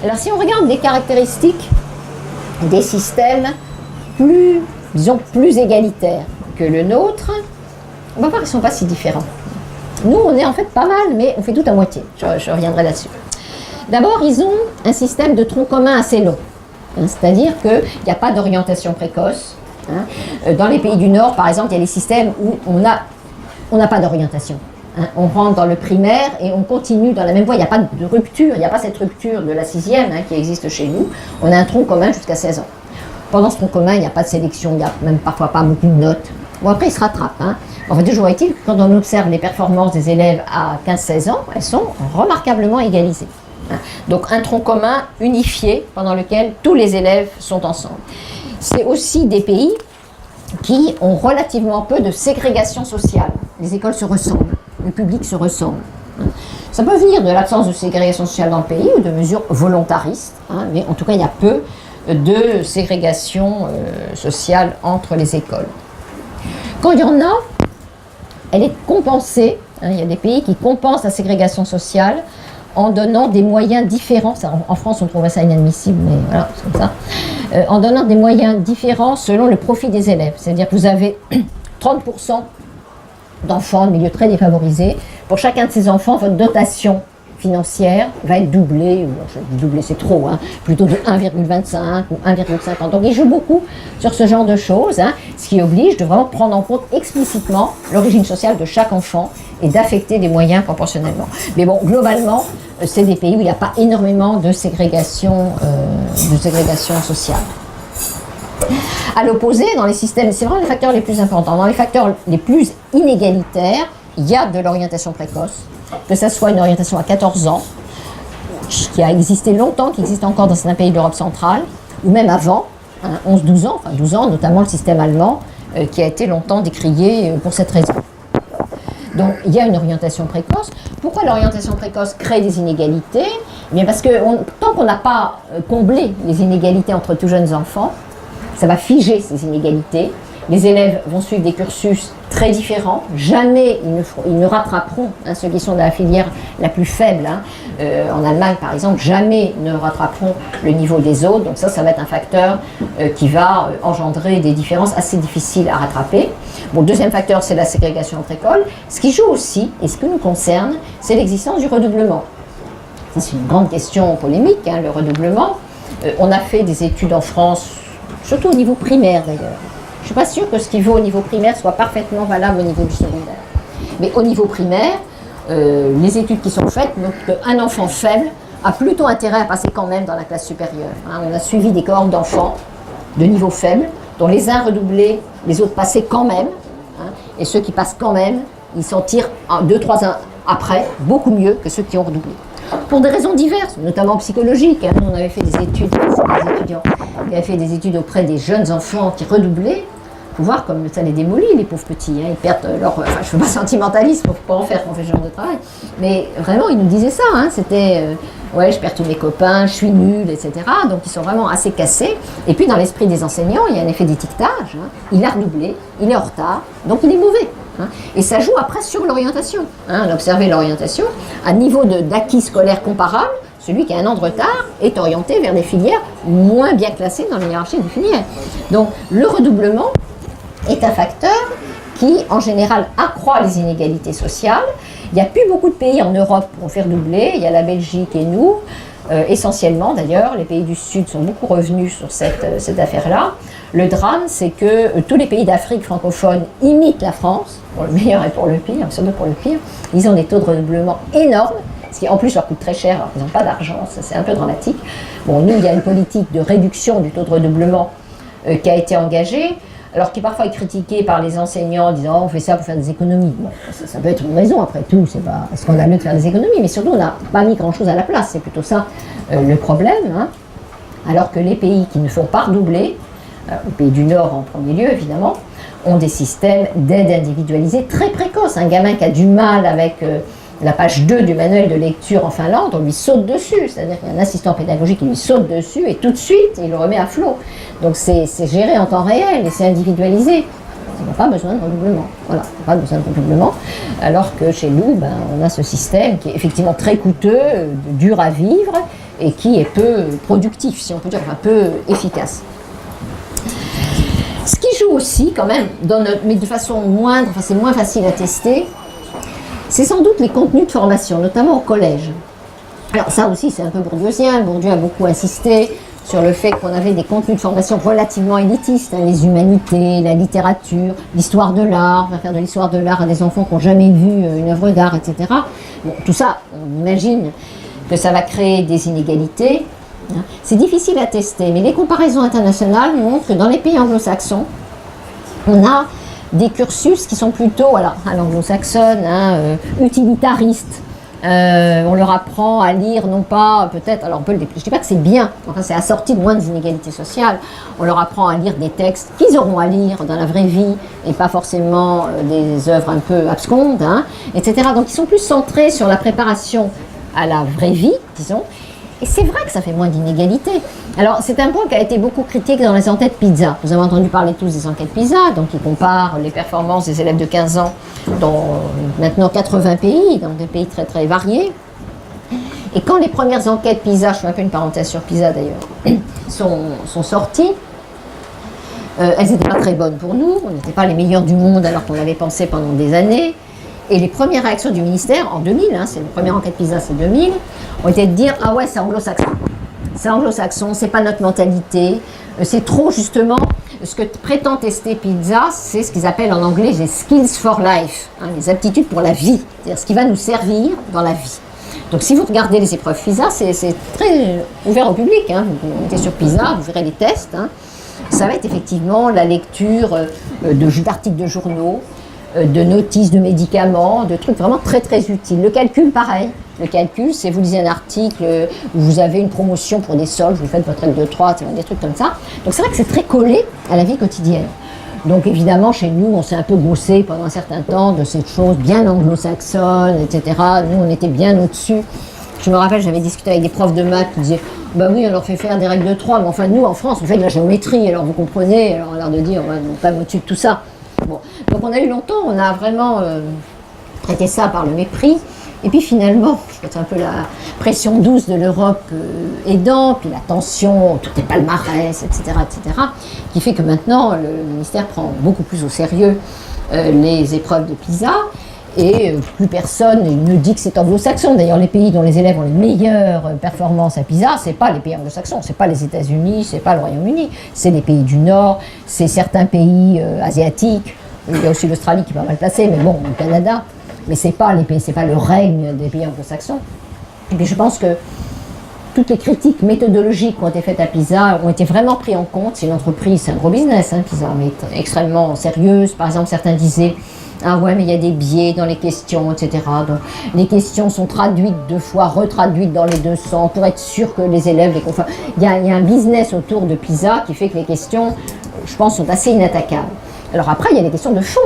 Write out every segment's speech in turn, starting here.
Alors si on regarde les caractéristiques des systèmes plus, disons, plus égalitaires que le nôtre, on va voir qu'ils ne sont pas si différents. Nous, on est en fait pas mal, mais on fait tout à moitié. Je reviendrai là-dessus. D'abord, ils ont un système de tronc commun assez long. C'est-à-dire qu'il n'y a pas d'orientation précoce. Dans les pays du Nord, par exemple, il y a des systèmes où on n'a pas d'orientation. On rentre dans le primaire et on continue dans la même voie. Il n'y a pas de rupture, il n'y a pas cette rupture de la 6e qui existe chez nous. On a un tronc commun jusqu'à 16 ans. Pendant ce tronc commun, il n'y a pas de sélection, il n'y a même parfois pas beaucoup de notes. Bon, après, ils se rattrapent. Enfin, toujours est-il que quand on observe les performances des élèves à 15-16 ans, elles sont remarquablement égalisées. Donc, un tronc commun unifié pendant lequel tous les élèves sont ensemble. C'est aussi des pays qui ont relativement peu de ségrégation sociale. Les écoles se ressemblent, le public se ressemble. Ça peut venir de l'absence de ségrégation sociale dans le pays ou de mesures volontaristes, mais en tout cas, il y a peu de ségrégation sociale entre les écoles. Quand il y en a, elle est compensée. Il y a des pays qui compensent la ségrégation sociale en donnant des moyens différents. En France, on trouverait ça inadmissible, mais voilà, c'est comme ça. En donnant des moyens différents selon le profil des élèves. C'est-à-dire que vous avez 30% d'enfants de milieux très défavorisés. Pour chacun de ces enfants, votre dotation financière va être doublée, ou je dis doublée c'est trop, plutôt de 1,25 ou 1,50. Donc ils jouent beaucoup sur ce genre de choses, ce qui oblige de vraiment prendre en compte explicitement l'origine sociale de chaque enfant et d'affecter des moyens proportionnellement. Mais bon, globalement, c'est des pays où il n'y a pas énormément de ségrégation sociale. À l'opposé, dans les systèmes, c'est vraiment les facteurs les plus importants, dans les facteurs les plus inégalitaires, il y a de l'orientation précoce, que ce soit une orientation à 14 ans, qui a existé longtemps, qui existe encore dans certains pays d'Europe centrale, ou même avant, 11-12 ans, enfin 12 ans, notamment le système allemand, qui a été longtemps décrié pour cette raison. Donc il y a une orientation précoce. Pourquoi l'orientation précoce crée des inégalités ? Eh bien parce que tant qu'on n'a pas comblé les inégalités entre tout jeunes enfants, ça va figer ces inégalités. Les élèves vont suivre des cursus très différents. Jamais ils ne rattraperont ceux qui sont dans la filière la plus faible. En Allemagne, par exemple, jamais ne rattraperont le niveau des autres. Donc ça va être un facteur qui va engendrer des différences assez difficiles à rattraper. Bon, deuxième facteur, c'est la ségrégation entre écoles. Ce qui joue aussi, et ce qui nous concerne, c'est l'existence du redoublement. Ça, c'est une grande question polémique, le redoublement. On a fait des études en France, surtout au niveau primaire d'ailleurs. Je ne suis pas sûre que ce qui vaut au niveau primaire soit parfaitement valable au niveau du secondaire. Mais au niveau primaire, les études qui sont faites montrent qu'un enfant faible a plutôt intérêt à passer quand même dans la classe supérieure. On a suivi des cohortes d'enfants de niveau faible, dont les uns redoublaient, les autres passaient quand même. Et ceux qui passent quand même, ils s'en tirent 2-3 ans après, beaucoup mieux que ceux qui ont redoublé. Pour des raisons diverses, notamment psychologiques. On avait fait des études, des étudiants qui avaient fait des études auprès des jeunes enfants qui redoublaient. Il faut voir comme ça les démolit, les pauvres petits. Ils perdent leur... Enfin, je ne suis pas sentimentaliste, il ne faut pas en faire quand on fait ce genre de travail. Mais vraiment, ils nous disaient ça. C'était, ouais, je perds tous mes copains, je suis nul, etc. Donc, ils sont vraiment assez cassés. Et puis, dans l'esprit des enseignants, il y a un effet d'étiquetage. Il a redoublé, il est en retard, donc il est mauvais. Et ça joue après sur l'orientation. On a observé l'orientation. À niveau d'acquis scolaire comparable, celui qui a un an de retard est orienté vers des filières moins bien classées dans la hiérarchie des filières. Donc le redoublement est un facteur qui, en général, accroît les inégalités sociales. Il n'y a plus beaucoup de pays en Europe pour faire doubler. Il y a la Belgique et nous. Essentiellement d'ailleurs, les pays du Sud sont beaucoup revenus sur cette affaire-là. Le drame, c'est que tous les pays d'Afrique francophone imitent la France, pour le meilleur et pour le pire, surtout pour le pire. Ils ont des taux de redoublement énormes, ce qui en plus leur coûte très cher, alors qu'ils n'ont pas d'argent, ça c'est un peu dramatique. Bon, nous, il y a une politique de réduction du taux de redoublement qui a été engagée, alors qui parfois est critiquée par les enseignants en disant oh, on fait ça pour faire des économies. Bon, ça peut être une raison après tout, c'est pas scandaleux de faire des économies, mais surtout on n'a pas mis grand chose à la place, c'est plutôt ça le problème. Alors que les pays qui ne font pas redoubler, les pays du Nord en premier lieu évidemment, ont des systèmes d'aide individualisée très précoces. Un gamin qui a du mal avec la page 2 du manuel de lecture en Finlande, on lui saute dessus, c'est-à-dire qu'il y a un assistant pédagogique qui lui saute dessus et tout de suite il le remet à flot. Donc c'est géré en temps réel et c'est individualisé. Ils n'ont pas besoin de redoublement. Voilà, pas besoin de redoublement. Alors que chez nous, on a ce système qui est effectivement très coûteux, dur à vivre, et qui est peu productif, si on peut dire, enfin peu efficace. Ce qui joue aussi quand même, mais de façon moindre, enfin c'est moins facile à tester, c'est sans doute les contenus de formation, notamment au collège. Alors ça aussi c'est un peu bourdieusien, Bourdieu a beaucoup insisté sur le fait qu'on avait des contenus de formation relativement élitistes, hein, les humanités, la littérature, l'histoire de l'art, on va faire de l'histoire de l'art à des enfants qui n'ont jamais vu une œuvre d'art, etc. Bon, tout ça, on imagine que ça va créer des inégalités. C'est difficile à tester, mais les comparaisons internationales montrent que dans les pays anglo-saxons, on a des cursus qui sont plutôt, alors à l'anglo-saxonne, utilitaristes. On leur apprend à lire, non pas peut-être, alors on peut le je ne dis pas que c'est bien, enfin c'est assorti de moins d'inégalités sociales, on leur apprend à lire des textes qu'ils auront à lire dans la vraie vie et pas forcément des œuvres un peu abscondes, etc. Donc ils sont plus centrés sur la préparation à la vraie vie, disons, et c'est vrai que ça fait moins d'inégalités. Alors c'est un point qui a été beaucoup critiqué dans les enquêtes PISA. Vous avez entendu parler tous des enquêtes PISA, donc ils comparent les performances des élèves de 15 ans dans maintenant 80 pays, dans des pays très très variés. Et quand les premières enquêtes PISA, je fais un peu une parenthèse sur PISA d'ailleurs, sont sorties, elles n'étaient pas très bonnes pour nous, on n'était pas les meilleurs du monde alors qu'on l'avait pensé pendant des années. Et les premières réactions du ministère, en 2000, c'est la première enquête PISA, c'est 2000, ont été de dire « Ah ouais, c'est anglo-saxon. C'est anglo-saxon, c'est pas notre mentalité. C'est trop, justement, ce que prétend tester PISA, c'est ce qu'ils appellent en anglais les skills for life, les aptitudes pour la vie, c'est-à-dire ce qui va nous servir dans la vie. » Donc si vous regardez les épreuves PISA, c'est très ouvert au public. Vous mettez sur PISA, vous verrez les tests. Ça va être effectivement la lecture d'articles de journaux, de notices de médicaments, de trucs vraiment très très utiles. Le calcul, pareil. Le calcul, c'est vous lisez un article où vous avez une promotion pour des soldes, vous faites votre règle de 3, des trucs comme ça. Donc c'est vrai que c'est très collé à la vie quotidienne. Donc évidemment, chez nous, on s'est un peu gaussé pendant un certain temps de cette chose bien anglo-saxonne, etc. Nous, on était bien au-dessus. Je me rappelle, j'avais discuté avec des profs de maths qui disaient « Bah oui, on leur fait faire des règles de 3, mais enfin nous, en France, on fait de la géométrie, alors vous comprenez ?» Alors on a l'air de dire « On n'est pas au-dessus de tout ça. » Bon. Donc on a eu longtemps, on a vraiment traité ça par le mépris. Et puis finalement, c'est un peu la pression douce de l'Europe aidant, puis la tension, tout est palmarès, etc., qui fait que maintenant, le ministère prend beaucoup plus au sérieux les épreuves de PISA, et plus personne ne dit que c'est anglo-saxon. D'ailleurs, les pays dont les élèves ont les meilleures performances à PISA, c'est pas les pays anglo-saxons, c'est pas les États-Unis, c'est pas le Royaume-Uni, c'est les pays du Nord, c'est certains pays asiatiques. Il y a aussi l'Australie qui est pas mal placée, mais bon, le Canada. Mais c'est pas les pays, c'est pas le règne des pays anglo-saxons. Et puis je pense que toutes les critiques méthodologiques qui ont été faites à PISA ont été vraiment prises en compte. C'est une entreprise, c'est un gros business, PISA, mais extrêmement sérieuse. Par exemple, certains disaient « Ah ouais, mais il y a des biais dans les questions, etc. » Donc les questions sont traduites 2 fois, retraduites dans les 200 pour être sûr que les élèves les confondent. Il y a un business autour de PISA qui fait que les questions, je pense, sont assez inattaquables. Alors après, il y a des questions de fond.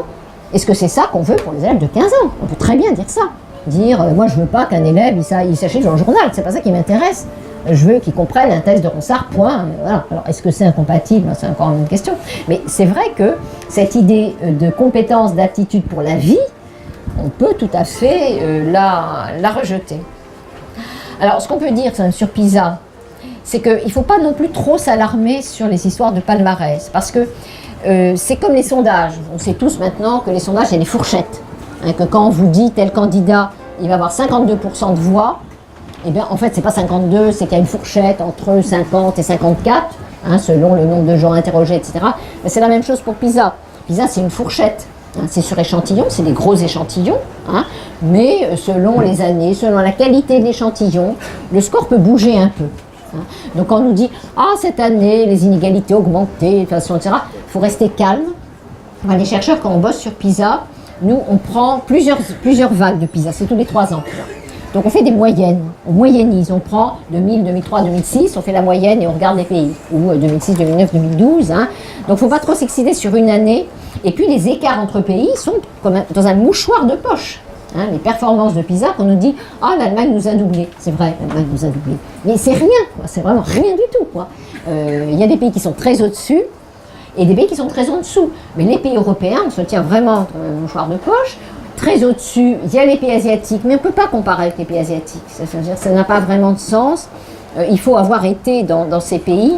Est-ce que c'est ça qu'on veut pour les élèves de 15 ans? On peut très bien dire ça. Dire, moi je veux pas qu'un élève il s'achète dans le journal, c'est pas ça qui m'intéresse. Je veux qu'il comprenne un texte de Ronsard, point. Voilà. Alors est-ce que c'est incompatible? C'est encore une question. Mais c'est vrai que cette idée de compétence, d'aptitude pour la vie, on peut tout à fait la rejeter. Alors ce qu'on peut dire sur PISA, c'est qu'il ne faut pas non plus trop s'alarmer sur les histoires de palmarès, parce que c'est comme les sondages. On sait tous maintenant que les sondages, il y a des fourchettes. Que quand on vous dit tel candidat, il va avoir 52% de voix, eh bien en fait c'est pas 52, c'est qu'il y a une fourchette entre 50 et 54, selon le nombre de gens interrogés, etc. Mais c'est la même chose pour PISA. PISA c'est une fourchette, c'est sur échantillon, c'est des gros échantillons, mais selon les années, selon la qualité de l'échantillon, le score peut bouger un peu. Donc quand on nous dit « Ah, cette année, les inégalités ont augmenté, de façon, etc. », il faut rester calme. Enfin, les chercheurs, quand on bosse sur PISA, nous, on prend plusieurs vagues de PISA, c'est tous les 3 ans. Donc on fait des moyennes, on moyennise, on prend 2000, 2003, 2006, on fait la moyenne et on regarde les pays, ou 2006, 2009, 2012. Donc il ne faut pas trop s'exciter sur une année. Et puis les écarts entre pays sont comme dans un mouchoir de poche. Les performances de PISA qu'on nous dit « Ah, l'Allemagne nous a doublé ». C'est vrai, l'Allemagne nous a doublé. Mais c'est rien, c'est vraiment rien du tout. Il y a des pays qui sont très au-dessus et des pays qui sont très en dessous. Mais les pays européens, on se tient vraiment dans un mouchoir de poche. Très au-dessus, il y a les pays asiatiques, mais on ne peut pas comparer avec les pays asiatiques. C'est-à-dire, ça n'a pas vraiment de sens. il faut avoir été dans ces pays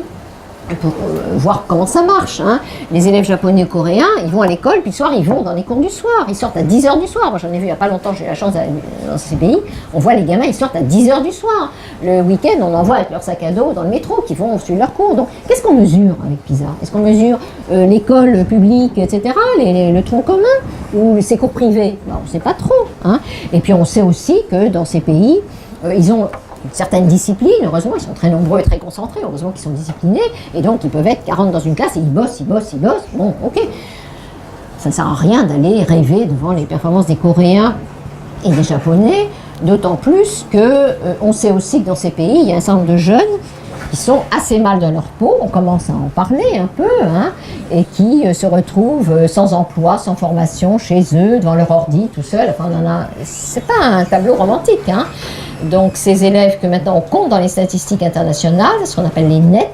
pour voir comment ça marche. Hein. Les élèves japonais ou coréens, ils vont à l'école, puis le soir, ils vont dans les cours du soir. Ils sortent à 10h du soir. Moi, j'en ai vu il n'y a pas longtemps, j'ai eu la chance d'aller dans ces pays. On voit les gamins, ils sortent à 10h du soir. Le week-end, on en voit avec leur sac à dos dans le métro, qui vont suivre leurs cours. Donc, qu'est-ce qu'on mesure avec PISA? Est-ce qu'on mesure l'école publique, etc., le tronc commun, ou ces cours privés? Ben, on ne sait pas trop. Hein. Et puis, on sait aussi que dans ces pays, ils ont certaines disciplines, heureusement, ils sont très nombreux et très concentrés, heureusement qu'ils sont disciplinés, et donc ils peuvent être 40 dans une classe et ils bossent. Bon, ok. Ça ne sert à rien d'aller rêver devant les performances des Coréens et des Japonais, d'autant plus qu'on sait aussi que dans ces pays, il y a un certain nombre de jeunes qui sont assez mal dans leur peau, on commence à en parler un peu, hein, et qui se retrouvent sans emploi, sans formation, chez eux, devant leur ordi, tout seul. Enfin, c'est pas un tableau romantique, hein. Donc, ces élèves que maintenant on compte dans les statistiques internationales, ce qu'on appelle les NET,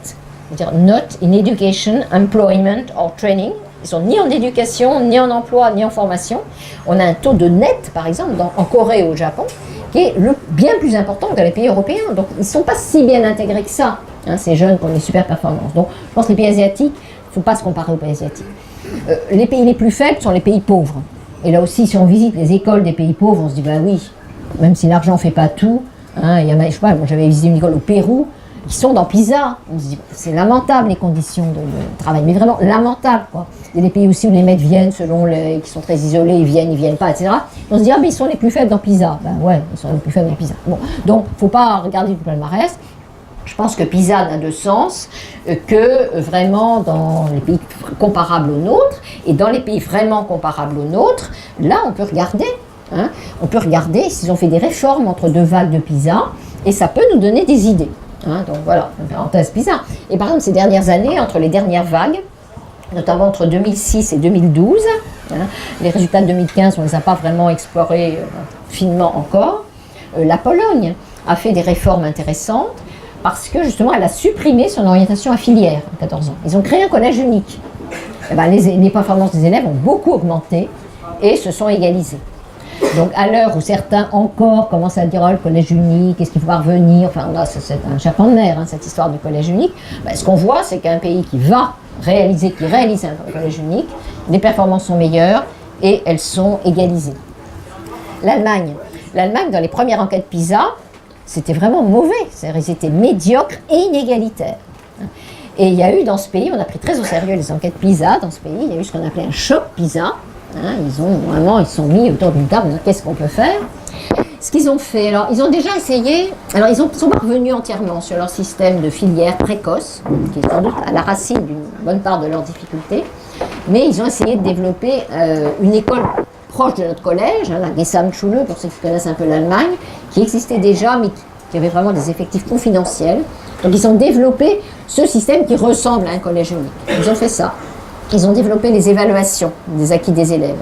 c'est-à-dire Not in Education, Employment or Training, ils sont ni en éducation, ni en emploi, ni en formation. On a un taux de net, par exemple, en Corée ou au Japon, qui est bien plus important que dans les pays européens. Donc, ils ne sont pas si bien intégrés que ça, hein, ces jeunes qui ont des super performances. Donc, je pense que les pays asiatiques, il ne faut pas se comparer aux pays asiatiques. Les pays les plus faibles sont les pays pauvres. Et là aussi, si on visite les écoles des pays pauvres, on se dit, bah oui, même si l'argent ne fait pas tout, hein, il y en a, je sais pas, moi j'avais visité une école au Pérou, qui sont dans PISA. On se dit, c'est lamentable les conditions de travail, mais vraiment lamentable, quoi. Il y a des pays aussi où les maîtres viennent qui sont très isolés, ils viennent pas, etc. On se dit, ah mais ils sont les plus faibles dans PISA. Ben ouais, ils sont les plus faibles dans PISA. Bon, donc faut pas regarder le palmarès. Je pense que PISA n'a de sens que vraiment dans les pays comparables aux nôtres, et dans les pays vraiment comparables aux nôtres, là on peut regarder. Hein, on peut regarder s'ils ont fait des réformes entre deux vagues de PISA, et ça peut nous donner des idées. Hein, donc voilà, une parenthèse PISA. Et par exemple, ces dernières années, entre les dernières vagues, notamment entre 2006 et 2012, hein, les résultats de 2015, on ne les a pas vraiment explorés finement encore, la Pologne a fait des réformes intéressantes parce que justement, elle a supprimé son orientation à filière à 14 ans. Ils ont créé un collège unique. Et ben, les performances des élèves ont beaucoup augmenté et se sont égalisées. Donc, à l'heure où certains encore commencent à dire, oh, le collège unique, est-ce qu'il faut revenir? Enfin, là, c'est un chapin de mer, hein, cette histoire du collège unique. Ben, ce qu'on voit, c'est qu'un pays qui réalise un collège unique, les performances sont meilleures et elles sont égalisées. L'Allemagne, dans les premières enquêtes PISA, c'était vraiment mauvais. C'est-à-dire, ils étaient médiocres et inégalitaires. Et il y a eu dans ce pays, on a pris très au sérieux les enquêtes PISA dans ce pays, il y a eu ce qu'on appelait un choc PISA. Hein, ils sont mis autour d'une table, qu'est-ce qu'on peut faire? Ce qu'ils ont fait, alors ils ont déjà essayé, alors ils sont pas revenus entièrement sur leur système de filière précoce, qui est sans doute à la racine d'une bonne part de leurs difficultés, mais ils ont essayé de développer une école proche de notre collège, hein, la Gesamtschule, pour ceux qui connaissent un peu l'Allemagne, qui existait déjà, mais qui avait vraiment des effectifs confidentiels. Donc ils ont développé ce système qui ressemble à un collège unique. Ils ont fait ça. Ils ont développé les évaluations des acquis des élèves.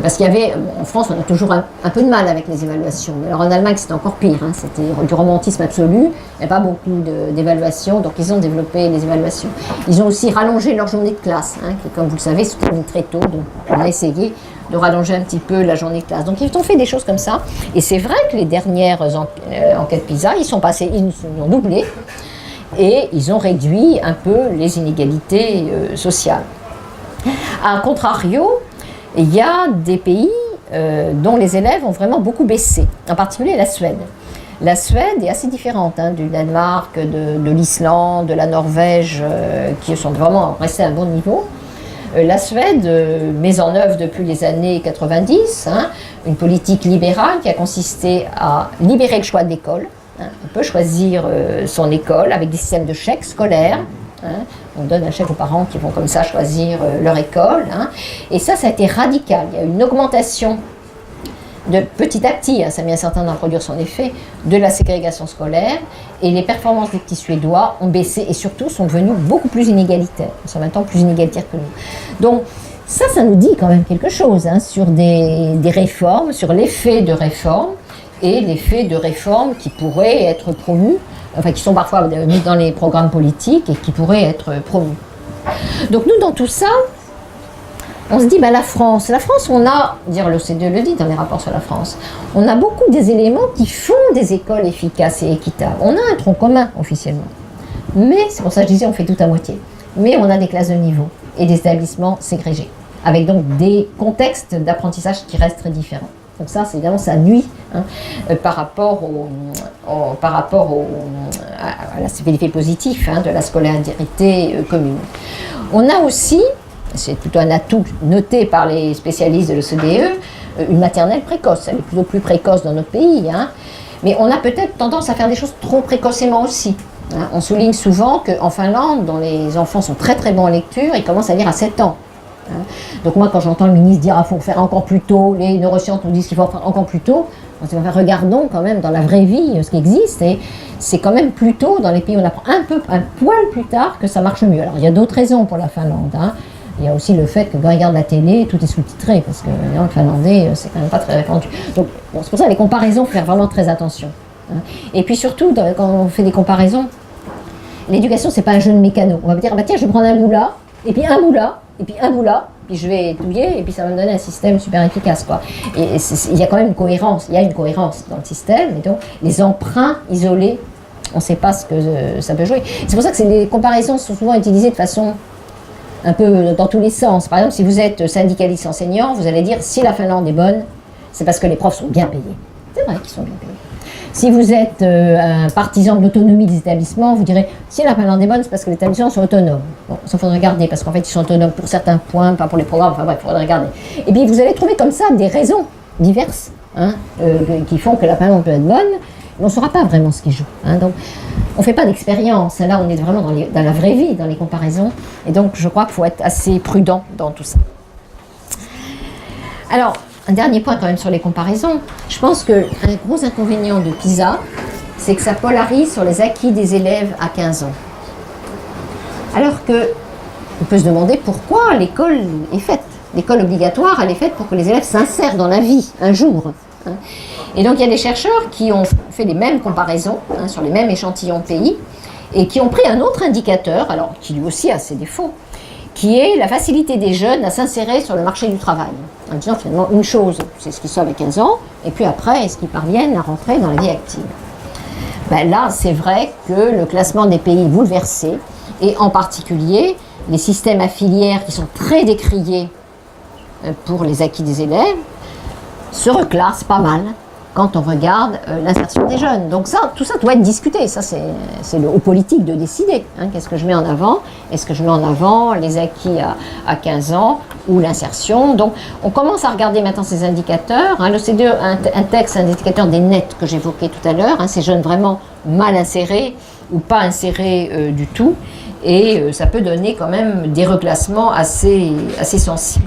Parce qu'il y avait, en France, on a toujours un peu de mal avec les évaluations. Mais alors en Allemagne, c'était encore pire. Hein, c'était du romantisme absolu. Il n'y a pas beaucoup d'évaluations. Donc ils ont développé les évaluations. Ils ont aussi rallongé leur journée de classe, hein, qui, comme vous le savez, se termine très tôt. Donc on a essayé de rallonger un petit peu la journée de classe. Donc ils ont fait des choses comme ça. Et c'est vrai que les dernières enquêtes PISA, ils ont doublé. Et ils ont réduit un peu les inégalités sociales. A contrario, il y a des pays dont les élèves ont vraiment beaucoup baissé, en particulier la Suède. La Suède est assez différente du Danemark, de l'Islande, de la Norvège, qui sont vraiment restés à un bon niveau. La Suède met en œuvre depuis les années 90 une politique libérale qui a consisté à libérer le choix de l'école. On peut choisir son école avec des systèmes de chèques scolaires. On donne un chèque aux parents qui vont comme ça choisir leur école. Et ça a été radical. Il y a eu une augmentation petit à petit, ça a mis un certain temps à produire son effet, de la ségrégation scolaire. Et les performances des petits Suédois ont baissé et surtout sont devenues beaucoup plus inégalitaires. Ils sont maintenant plus inégalitaires que nous. Donc ça nous dit quand même quelque chose sur des réformes, sur l'effet de réformes et l'effet de réformes qui pourraient être promues, enfin qui sont parfois mis dans les programmes politiques et qui pourraient être promus. Donc nous, dans tout ça, on se dit, la France, on a, dire l'OCDE le dit dans les rapports sur la France, on a beaucoup des éléments qui font des écoles efficaces et équitables. On a un tronc commun officiellement. Mais, c'est pour ça que je disais, on fait tout à moitié. Mais on a des classes de niveau et des établissements ségrégés, avec donc des contextes d'apprentissage qui restent très différents. Donc ça, évidemment, ça nuit par rapport à l'effet positif de la scolarité commune. On a aussi, c'est plutôt un atout noté par les spécialistes de l'OCDE, une maternelle précoce. Elle est plutôt plus précoce dans notre pays, mais on a peut-être tendance à faire des choses trop précocement aussi. On souligne souvent qu'en Finlande, dont les enfants sont très très bons en lecture, ils commencent à lire à 7 ans. Donc moi, quand j'entends le ministre dire qu'il faut faire encore plus tôt, les neurosciences nous disent qu'il faut faire encore plus tôt, regardons quand même dans la vraie vie ce qui existe, et c'est quand même plus tôt dans les pays où on apprend un poil plus tard que ça marche mieux. Alors il y a d'autres raisons pour la Finlande. Il y a aussi le fait que quand on regarde la télé, tout est sous-titré, parce que le finlandais, c'est quand même pas très répandu. Donc c'est pour ça les comparaisons, faut faire vraiment très attention. Et puis surtout, quand on fait des comparaisons, l'éducation, c'est pas un jeu de mécano. On va dire, tiens, je vais prendre un bout là, et puis un bout là, et puis un bout là, puis je vais touiller, et puis ça va me donner un système super efficace, quoi. Et il y a quand même une cohérence, il y a une cohérence dans le système, et donc les emprunts isolés, on ne sait pas ce que ça peut jouer. C'est pour ça que les comparaisons sont souvent utilisées de façon un peu dans tous les sens. Par exemple, si vous êtes syndicaliste enseignant, vous allez dire, si la Finlande est bonne, c'est parce que les profs sont bien payés. C'est vrai qu'ils sont bien payés. Si vous êtes un partisan de l'autonomie des établissements, vous direz, si la Finlande est bonne, c'est parce que les établissements sont autonomes. Bon, ça, il faudrait regarder, parce qu'en fait, ils sont autonomes pour certains points, pas pour les programmes, enfin bref, il faudrait regarder. Et puis, vous allez trouver comme ça des raisons diverses qui font que la Finlande peut être bonne, mais on ne saura pas vraiment ce qui joue. Donc, on ne fait pas d'expérience. Là, on est vraiment dans la vraie vie, dans les comparaisons. Et donc, je crois qu'il faut être assez prudent dans tout ça. Alors, un dernier point quand même sur les comparaisons. Je pense qu'un gros inconvénient de PISA, c'est que ça polarise sur les acquis des élèves à 15 ans. Alors que, on peut se demander pourquoi l'école est faite. L'école obligatoire, elle est faite pour que les élèves s'insèrent dans la vie, un jour. Et donc il y a des chercheurs qui ont fait les mêmes comparaisons sur les mêmes échantillons de pays et qui ont pris un autre indicateur, alors qui lui aussi a ses défauts, qui est la facilité des jeunes à s'insérer sur le marché du travail. En disant finalement une chose, c'est ce qu'ils sont avec 15 ans, et puis après, est-ce qu'ils parviennent à rentrer dans la vie active. Là, c'est vrai que le classement des pays est bouleversé, et en particulier, les systèmes à filières qui sont très décriés pour les acquis des élèves, se reclassent pas mal quand on regarde l'insertion des jeunes. Donc ça, tout ça doit être discuté. Ça, c'est le haut politique de décider. Qu'est-ce que je mets en avant? Est-ce que je mets en avant les acquis à 15 ans ou l'insertion? Donc, on commence à regarder maintenant ces indicateurs. L'OCDE intègre un indicateur des nets que j'évoquais tout à l'heure. Ces jeunes vraiment mal insérés ou pas insérés du tout. Et ça peut donner quand même des reclassements assez sensibles.